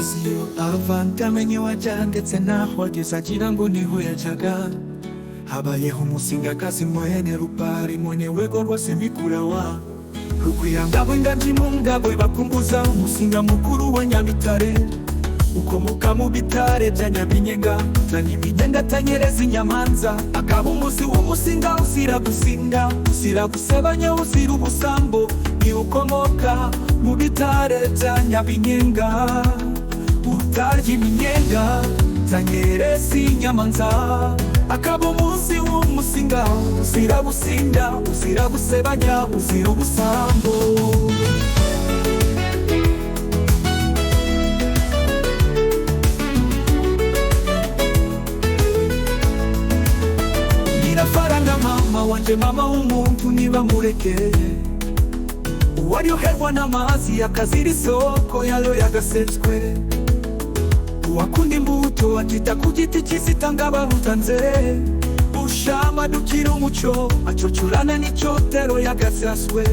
sitasiyo avantamenye wajya ndetse naho ageze agira ngo niho yajyaga. Habayeho umusingakazi mwene Rupari mwene wego rwose mikurawa Rukuyangabo ingabyi mu ngabo bakumbuza umusinga mukuru wa Nyabitare. Ukomoka mu bitare bya Nyabinyenga Nyabinyenga tanyereza inyamanza. Akaba umuzi w'umusinga uzira gusinda, uzira gusebanya, uzira ubusambo. Ni ukomoka mu bitare bya Nyabinyenga, utarya iminyenga tanyereza inyamanza. Akaba umuzi w'umusinga uzira gusinda, uzira gusebanya, uzira ubusambo. Nyirafaranga mama wanje, mama w'umuntu niba murekeye. Uwaryoherwa n'amazi akazira isoko yayo yagasetswe. Uwakunda imbuto akita ku giti cy'isitanga barutanze. Ushama dukira umuco acocurana n'icyotero yagasaswe.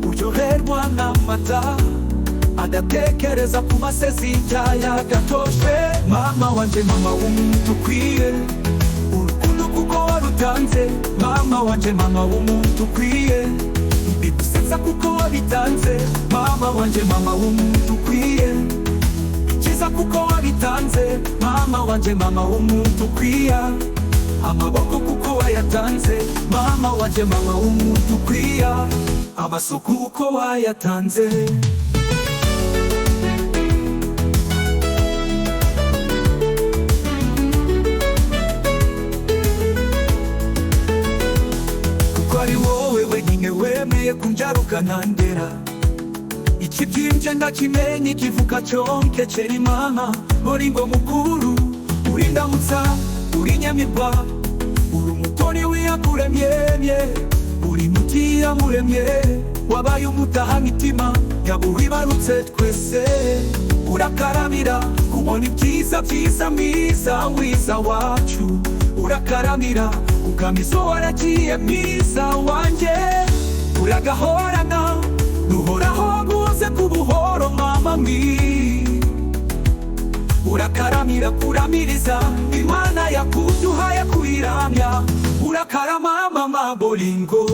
Uryoherwa n'amata adatekereza ku masezi yagatoshe. Mama wanje, mama w'umuntu ukwiye urukundo kuko warutanze. Mama wanje, mama w'umuntu ukwiye bigusetsa kuko wabitanze. Mama wanje, mama w'umuntu ukwiye kiza kuko wabitanze. Mama wanje, mama w'umuntu ukwiye amaboko kuko wayatanze. Mama wanje, mama w'umuntu ukwiye amasuku uko wayatanze. Kuko ari wowe wenyine wemeye kunjaruka ntandera. Ikibyimbye ndakimenye ikivuka cyonke ceri mama. Uri ngo mukuru, uri ndamutsa, uri nyamirwa, uri umutoni wiyakuremye, uri muti yamuremye. Wabaye umutahamitima yabuwibarutse twese. Urakaramira kubona ibyiza byiza mwiza mwiza wacu. Urakaramira ukamizo waragiye mwiza wanjye. Uragahorana duhoraho guze kubuhoro mama mwi. Urakaramira kuramiriza Imana yakuduhaye kuyiramya. Urakarama mama bolingo.